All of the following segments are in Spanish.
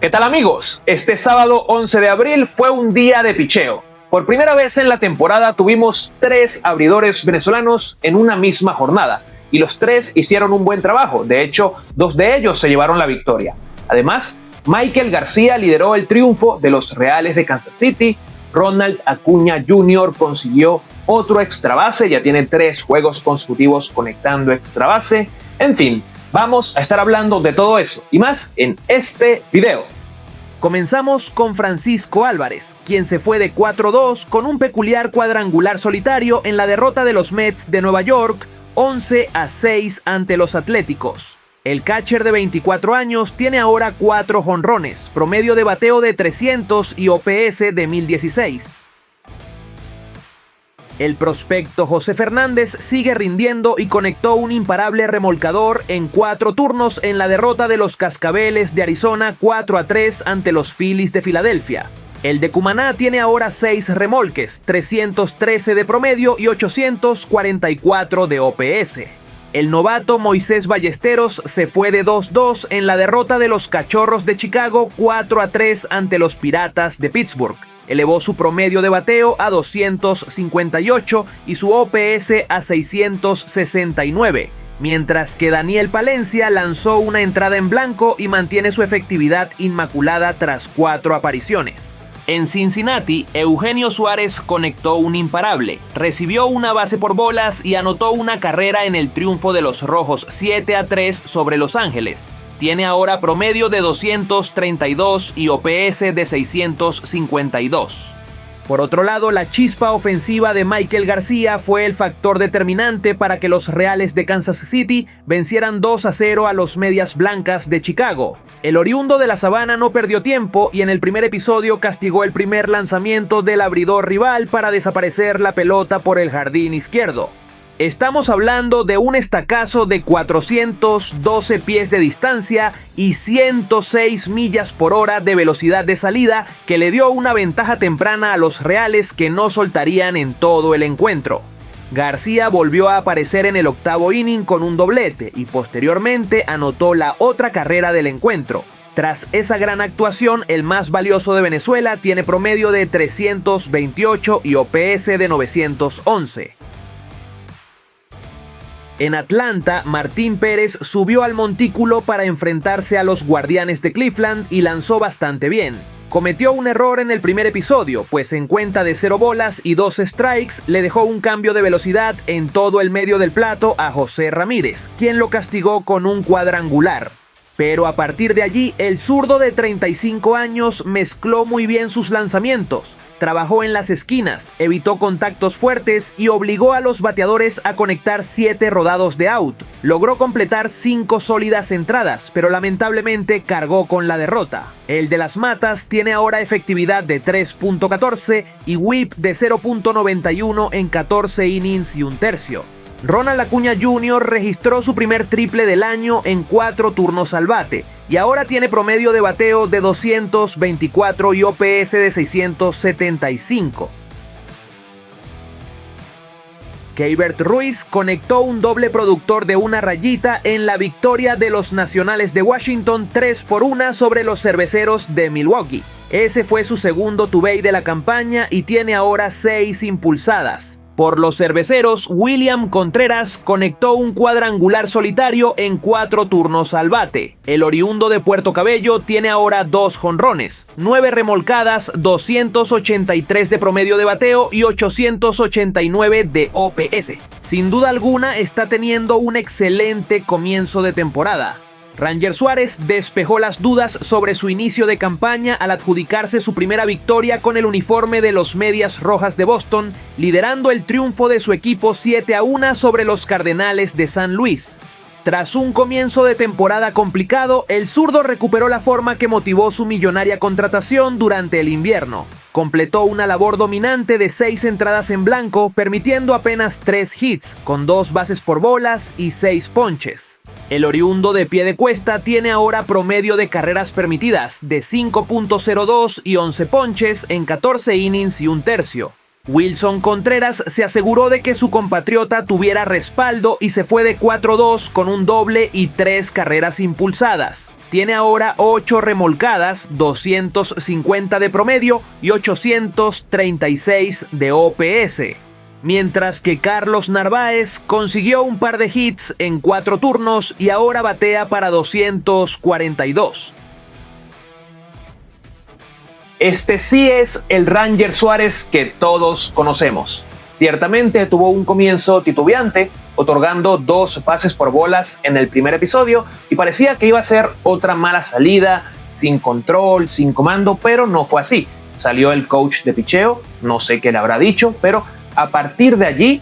¿Qué tal, amigos? Este sábado 11 de abril fue un día de picheo. Por primera vez en la temporada tuvimos 3 abridores venezolanos en una misma jornada y los 3 hicieron un buen trabajo. De hecho, 2 de ellos se llevaron la victoria. Además, Maikel García lideró el triunfo de los Reales de Kansas City. Ronald Acuña Jr. consiguió otro extra base, ya tiene 3 juegos consecutivos conectando extra base. En fin, vamos a estar hablando de todo eso y más en este video. Comenzamos con Francisco Álvarez, quien se fue de 4-2 con un peculiar cuadrangular solitario en la derrota de los Mets de Nueva York 11-6 ante los Atléticos. El catcher de 24 años tiene ahora 4 jonrones, promedio de bateo de 300 y OPS de 1016. El prospecto José Fernández sigue rindiendo y conectó un imparable remolcador en 4 turnos en la derrota de los Cascabeles de Arizona 4-3 ante los Phillies de Filadelfia. El de Cumaná tiene ahora 6 remolques, 313 de promedio y 844 de OPS. El novato Moisés Ballesteros se fue de 2-2 en la derrota de los Cachorros de Chicago 4-3 ante los Piratas de Pittsburgh. Elevó su promedio de bateo a 258 y su OPS a 669, mientras que Daniel Palencia lanzó una entrada en blanco y mantiene su efectividad inmaculada tras 4 apariciones. En Cincinnati, Eugenio Suárez conectó un imparable, recibió una base por bolas y anotó una carrera en el triunfo de los Rojos 7-3 sobre Los Ángeles. Tiene ahora promedio de 232 y OPS de 652. Por otro lado, la chispa ofensiva de Maikel García fue el factor determinante para que los Reales de Kansas City vencieran 2-0 a los Medias Blancas de Chicago. El oriundo de la Sabana no perdió tiempo y en el primer episodio castigó el primer lanzamiento del abridor rival para desaparecer la pelota por el jardín izquierdo. Estamos hablando de un estacazo de 412 pies de distancia y 106 millas por hora de velocidad de salida que le dio una ventaja temprana a los Reales que no soltarían en todo el encuentro. García volvió a aparecer en el 8º inning con un doblete y posteriormente anotó la otra carrera del encuentro. Tras esa gran actuación, el más valioso de Venezuela tiene promedio de 328 y OPS de 911. En Atlanta, Martín Pérez subió al montículo para enfrentarse a los Guardianes de Cleveland y lanzó bastante bien. Cometió un error en el primer episodio, pues en cuenta de 0 bolas y 2 strikes le dejó un cambio de velocidad en todo el medio del plato a José Ramírez, quien lo castigó con un cuadrangular. Pero a partir de allí, el zurdo de 35 años mezcló muy bien sus lanzamientos, trabajó en las esquinas, evitó contactos fuertes y obligó a los bateadores a conectar 7 rodados de out. Logró completar 5 sólidas entradas, pero lamentablemente cargó con la derrota. El de las Matas tiene ahora efectividad de 3.14 y whip de 0.91 en 14 innings y un tercio. Ronald Acuña Jr. registró su primer triple del año en 4 turnos al bate y ahora tiene promedio de bateo de 224 y OPS de 675. Keibert Ruiz conectó un doble productor de una rayita en la victoria de los Nacionales de Washington 3-1 sobre los Cerveceros de Milwaukee. Ese fue su segundo tumbey de la campaña y tiene ahora 6 impulsadas. Por los Cerveceros, William Contreras conectó un cuadrangular solitario en 4 turnos al bate. El oriundo de Puerto Cabello tiene ahora 2 jonrones, 9 remolcadas, 283 de promedio de bateo y 889 de OPS. Sin duda alguna está teniendo un excelente comienzo de temporada. Ranger Suárez despejó las dudas sobre su inicio de campaña al adjudicarse su primera victoria con el uniforme de los Medias Rojas de Boston, liderando el triunfo de su equipo 7-1 sobre los Cardenales de San Luis. Tras un comienzo de temporada complicado, el zurdo recuperó la forma que motivó su millonaria contratación durante el invierno. Completó una labor dominante de 6 entradas en blanco, permitiendo apenas 3 hits, con 2 bases por bolas y 6 ponches. El oriundo de Piedecuesta tiene ahora promedio de carreras permitidas de 5.02 y 11 ponches en 14 innings y un tercio. Wilson Contreras se aseguró de que su compatriota tuviera respaldo y se fue de 4-2 con un doble y 3 carreras impulsadas. Tiene ahora 8 remolcadas, 250 de promedio y 836 de OPS. Mientras que Carlos Narváez consiguió un par de hits en 4 turnos y ahora batea para 242. Este sí es el Ranger Suárez que todos conocemos. Ciertamente tuvo un comienzo titubeante, otorgando 2 pases por bolas en el primer episodio y parecía que iba a ser otra mala salida, sin control, sin comando, pero no fue así. Salió el coach de picheo, no sé qué le habrá dicho, pero a partir de allí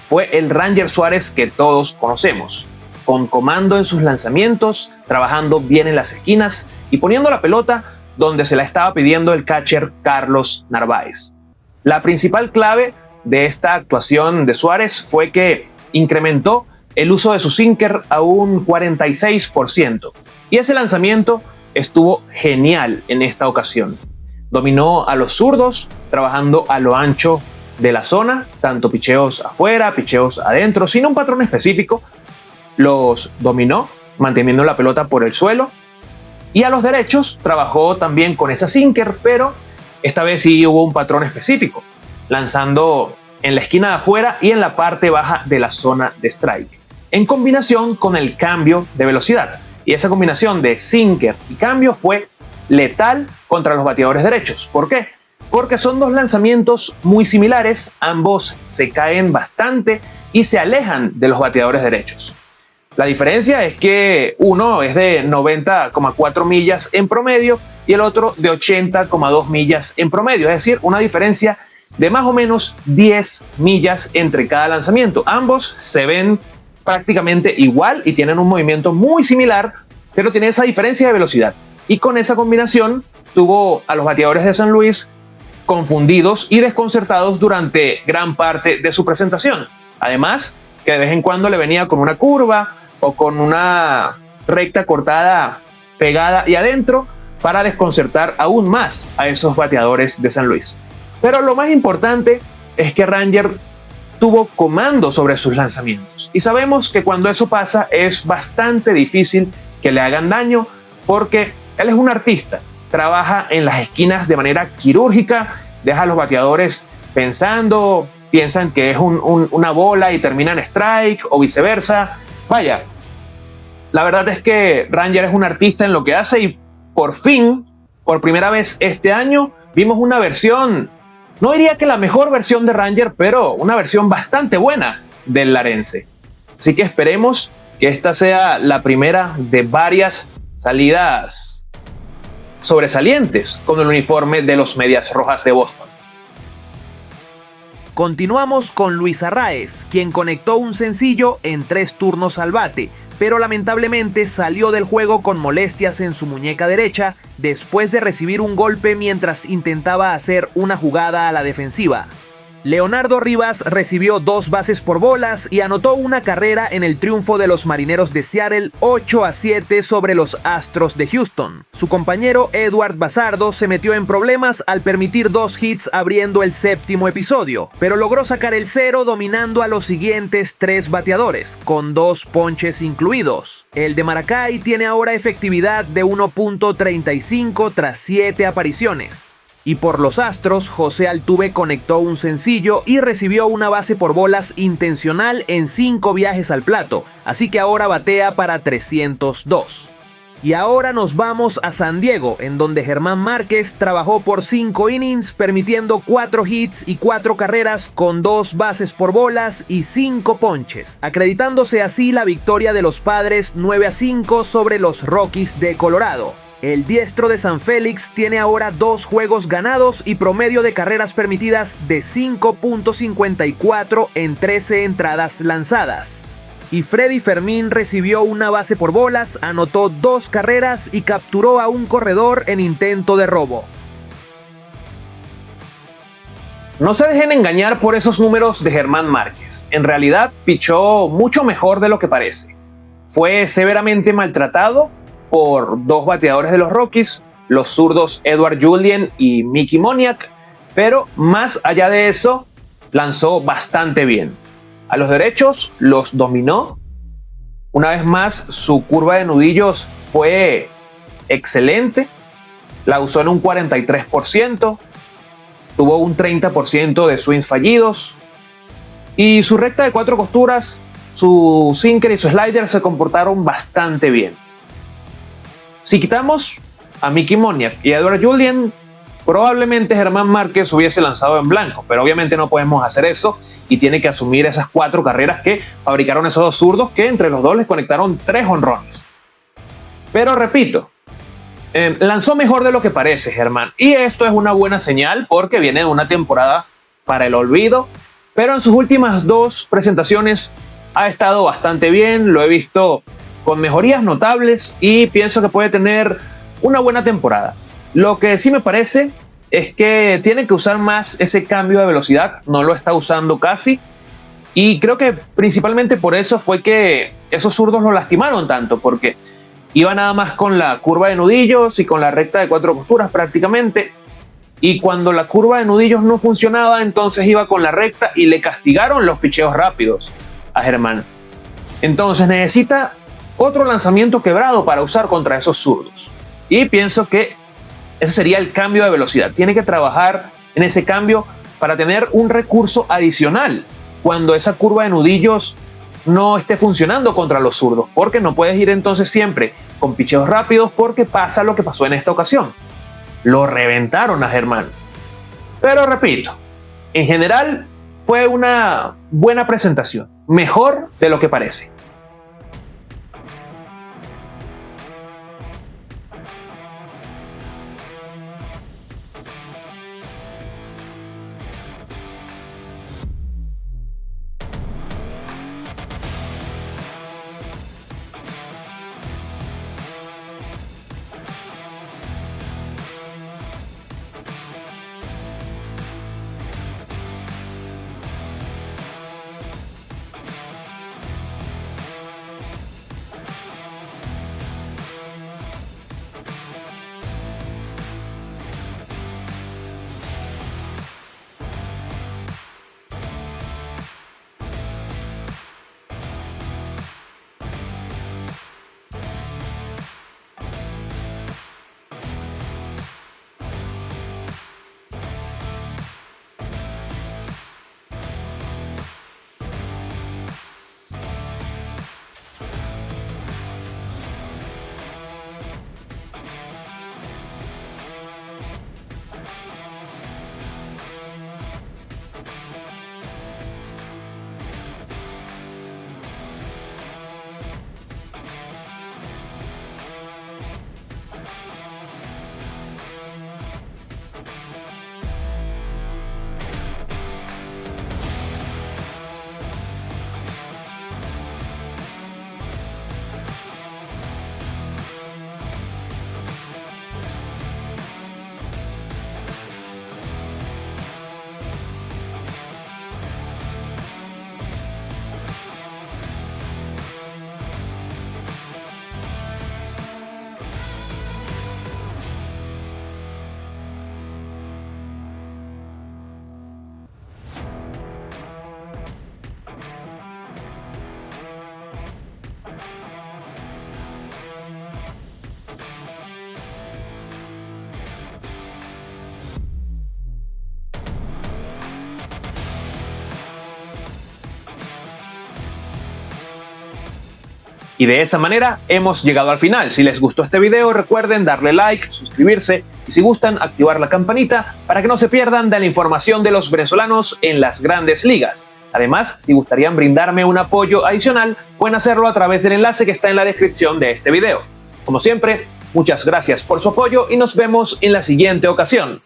fue el Ranger Suárez que todos conocemos, con comando en sus lanzamientos, trabajando bien en las esquinas y poniendo la pelota donde se la estaba pidiendo el catcher Carlos Narváez. La principal clave de esta actuación de Suárez fue que incrementó el uso de su sinker a un 46% y ese lanzamiento estuvo genial en esta ocasión. Dominó a los zurdos, trabajando a lo ancho de la zona, tanto picheos afuera, picheos adentro, sin un patrón específico. Los dominó, manteniendo la pelota por el suelo. Y a los derechos trabajó también con esa sinker, pero esta vez sí hubo un patrón específico, lanzando en la esquina de afuera y en la parte baja de la zona de strike, en combinación con el cambio de velocidad. Y esa combinación de sinker y cambio fue letal contra los bateadores derechos. ¿Por qué? Porque son 2 lanzamientos muy similares, ambos se caen bastante y se alejan de los bateadores derechos. La diferencia es que uno es de 90,4 millas en promedio y el otro de 80,2 millas en promedio, es decir, una diferencia de más o menos 10 millas entre cada lanzamiento. Ambos se ven prácticamente igual y tienen un movimiento muy similar, pero tiene esa diferencia de velocidad. Y con esa combinación tuvo a los bateadores de San Luis confundidos y desconcertados durante gran parte de su presentación. Además, que de vez en cuando le venía con una curva o con una recta cortada, pegada y adentro para desconcertar aún más a esos bateadores de San Luis. Pero lo más importante es que Ranger tuvo comando sobre sus lanzamientos. Y sabemos que cuando eso pasa es bastante difícil que le hagan daño porque él es un artista. Trabaja en las esquinas de manera quirúrgica, deja a los bateadores pensando, piensan que es una bola y terminan strike o viceversa. Vaya, la verdad es que Ranger es un artista en lo que hace y por fin, por primera vez este año, vimos una versión, no diría que la mejor versión de Ranger, pero una versión bastante buena del larense. Así que esperemos que esta sea la primera de varias salidas sobresalientes con el uniforme de los Medias Rojas de Boston. Continuamos con Luis Arraez, quien conectó un sencillo en 3 turnos al bate, pero lamentablemente salió del juego con molestias en su muñeca derecha después de recibir un golpe mientras intentaba hacer una jugada a la defensiva. Leonardo Rivas recibió 2 bases por bolas y anotó una carrera en el triunfo de los Marineros de Seattle 8-7 sobre los Astros de Houston. Su compañero Edward Bazardo se metió en problemas al permitir 2 hits abriendo el 7º episodio, pero logró sacar el 0 dominando a los siguientes 3 bateadores, con 2 ponches incluidos. El de Maracay tiene ahora efectividad de 1.35 tras 7 apariciones. Y por los Astros, José Altuve conectó un sencillo y recibió una base por bolas intencional en 5 viajes al plato, así que ahora batea para 302. Y ahora nos vamos a San Diego, en donde Germán Márquez trabajó por 5 innings, permitiendo 4 hits y 4 carreras con 2 bases por bolas y 5 ponches, acreditándose así la victoria de los Padres 9-5 sobre los Rockies de Colorado. El diestro de San Félix tiene ahora 2 juegos ganados y promedio de carreras permitidas de 5.54 en 13 entradas lanzadas. Y Freddy Fermín recibió una base por bolas, anotó 2 carreras y capturó a un corredor en intento de robo. No se dejen engañar por esos números de Germán Márquez. En realidad, pichó mucho mejor de lo que parece. Fue severamente maltratado por 2 bateadores de los Rockies, los zurdos Edward Julien y Mickey Moniak, pero más allá de eso, lanzó bastante bien. A los derechos los dominó. Una vez más, su curva de nudillos fue excelente. La usó en un 43%. Tuvo un 30% de swings fallidos. Y su recta de 4 costuras, su sinker y su slider se comportaron bastante bien. Si quitamos a Mickey Moniak y a Edouard Julien, probablemente Germán Márquez hubiese lanzado en blanco, pero obviamente no podemos hacer eso y tiene que asumir esas 4 carreras que fabricaron esos dos zurdos que entre los dos les conectaron 3 jonrones. Pero repito, lanzó mejor de lo que parece Germán, y esto es una buena señal porque viene de una temporada para el olvido, pero en sus últimas 2 presentaciones ha estado bastante bien. Lo he visto con mejorías notables y pienso que puede tener una buena temporada. Lo que sí me parece es que tiene que usar más ese cambio de velocidad, no lo está usando casi, y creo que principalmente por eso fue que esos zurdos lo lastimaron tanto, porque iba nada más con la curva de nudillos y con la recta de 4 costuras prácticamente, y cuando la curva de nudillos no funcionaba, entonces iba con la recta y le castigaron los picheos rápidos a Germán. Entonces necesita otro lanzamiento quebrado para usar contra esos zurdos, y pienso que ese sería el cambio de velocidad. Tiene que trabajar en ese cambio para tener un recurso adicional cuando esa curva de nudillos no esté funcionando contra los zurdos, porque no puedes ir entonces siempre con picheos rápidos, porque pasa lo que pasó en esta ocasión. Lo reventaron a Germán. Pero repito, en general fue una buena presentación, mejor de lo que parece. Y de esa manera hemos llegado al final. Si les gustó este video, recuerden darle like, suscribirse y si gustan activar la campanita para que no se pierdan de la información de los venezolanos en las grandes ligas. Además, si gustarían brindarme un apoyo adicional, pueden hacerlo a través del enlace que está en la descripción de este video. Como siempre, muchas gracias por su apoyo y nos vemos en la siguiente ocasión.